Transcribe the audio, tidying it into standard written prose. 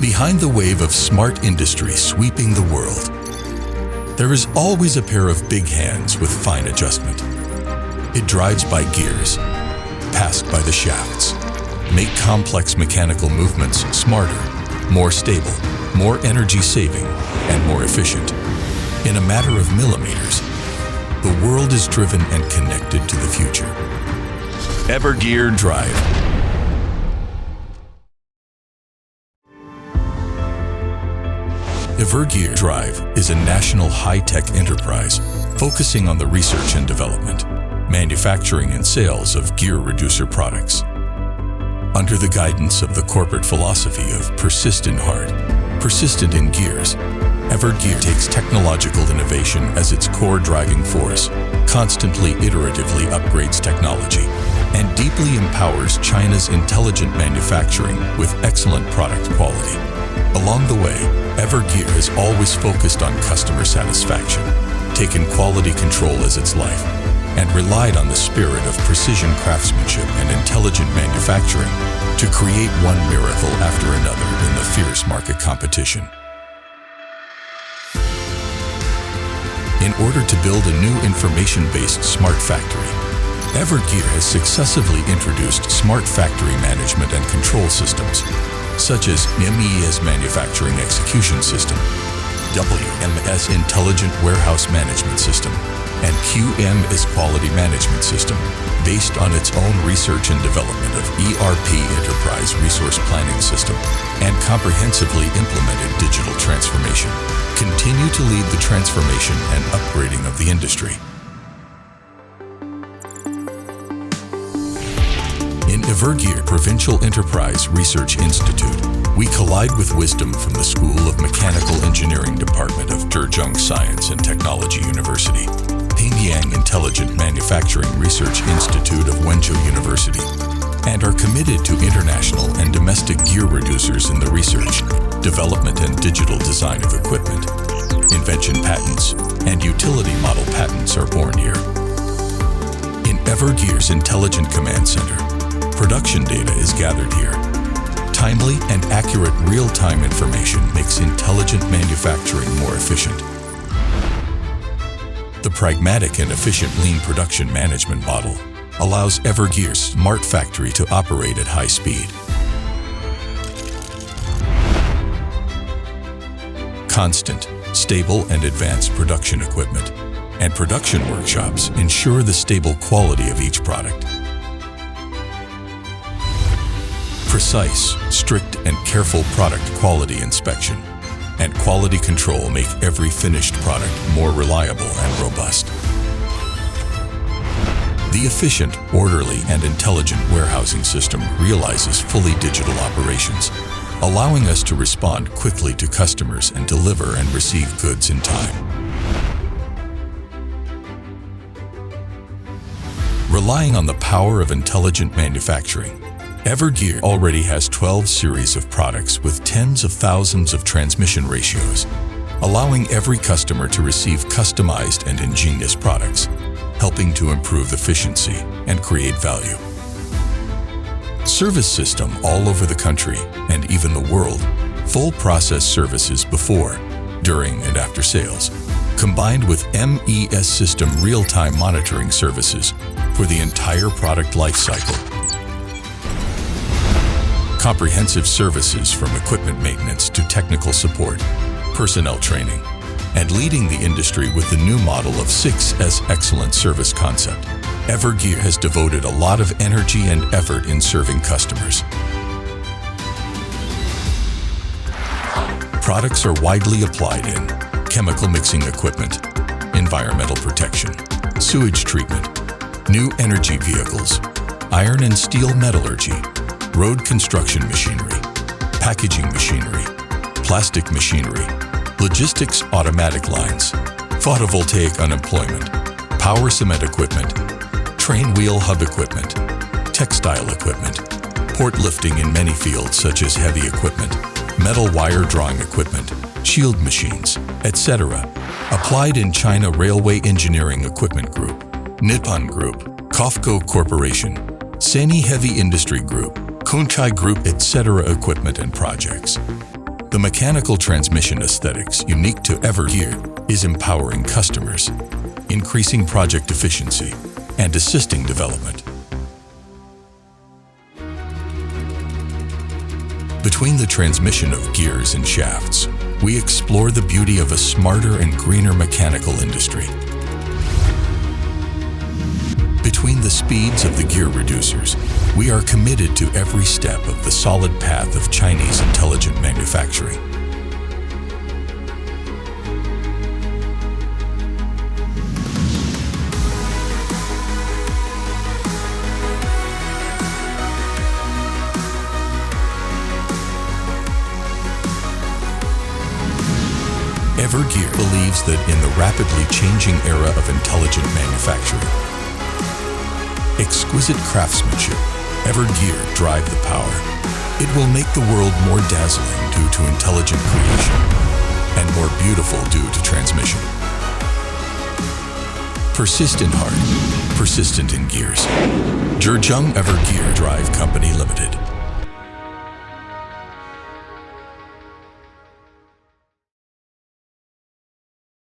Behind the wave of smart industry sweeping the world, there is always a pair of big hands with fine adjustment. It drives by gears, passed by the shafts, make complex mechanical movements smarter, more stable, more energy-saving, and more efficient. In a matter of millimeters, the world is driven and connected to the future. EVERGEAR Drive. EVERGEAR Drive is a national high-tech enterprise focusing on the research and development, manufacturing and sales of gear reducer products. Under the guidance of the corporate philosophy of persist in heart, persistent in gears, EVERGEAR takes technological innovation as its core driving force, constantly iteratively upgrades technology, and deeply empowers China's intelligent manufacturing with excellent product quality. Along the way, EVERGEAR has always focused on customer satisfaction, taken quality control as its life, and relied on the spirit of precision craftsmanship and intelligent manufacturing to create one miracle after another in the fierce market competition. In order to build a new information-based smart factory, EVERGEAR has successively introduced smart factory management and control systems, such as MES Manufacturing Execution System, WMS Intelligent Warehouse Management System, and QMS Quality Management System, based on its own research and development of ERP Enterprise Resource Planning System, and comprehensively implemented digital transformation, continue to lead the transformation and upgrading of the industry. In EVERGEAR Provincial Enterprise Research Institute, we collide with wisdom from the School of Mechanical Engineering Department of Zhejiang Science and Technology University, Pingyang Intelligent Manufacturing Research Institute of Wenzhou University, and are committed to international and domestic gear reducers in the research, development and digital design of equipment. Invention patents and utility model patents are born here. In EVERGEAR's Intelligent Command Center, production data is gathered here. Timely and accurate real-time information makes intelligent manufacturing more efficient. The pragmatic and efficient lean production management model allows EVERGEAR's smart factory to operate at high speed. Constant, stable and advanced production equipment and production workshops ensure the stable quality of each product. Precise, strict and careful product quality inspection and quality control make every finished product more reliable and robust. The efficient, orderly, and intelligent warehousing system realizes fully digital operations, allowing us to respond quickly to customers and deliver and receive goods in time. Relying on the power of intelligent manufacturing, EVERGEAR already has 12 series of products with tens of thousands of transmission ratios, allowing every customer to receive customized and ingenious products, helping to improve efficiency and create value. Service system all over the country and even the world, full process services before, during, and after sales, combined with MES system real-time monitoring services for the entire product life cycle. Comprehensive services from equipment maintenance to technical support, personnel training, and leading the industry with the new model of 6S Excellent Service concept. EVERGEAR has devoted a lot of energy and effort in serving customers. Products are widely applied in chemical mixing equipment, environmental protection, sewage treatment, new energy vehicles, iron and steel metallurgy, road construction machinery, packaging machinery, plastic machinery, logistics automatic lines, photovoltaic unemployment, power cement equipment, train wheel hub equipment, textile equipment, port lifting in many fields such as heavy equipment, metal wire drawing equipment, shield machines, etc. Applied in China Railway Engineering Equipment Group, Nippon Group, COFCO Corporation, Seni Heavy Industry Group, Kunchai Group, etc. equipment and projects. The mechanical transmission aesthetics unique to EVERGEAR is empowering customers, increasing project efficiency, and assisting development. Between the transmission of gears and shafts, we explore the beauty of a smarter and greener mechanical industry. Between the speeds of the gear reducers, we are committed to every step of the solid path of Chinese intelligent manufacturing. EVERGEAR believes that in the rapidly changing era of intelligent manufacturing, exquisite craftsmanship, EVERGEAR Drive the Power. It will make the world more dazzling due to intelligent creation and more beautiful due to transmission. Persist in heart, persistent in gears. Zhejiang EVERGEAR Drive Company Limited.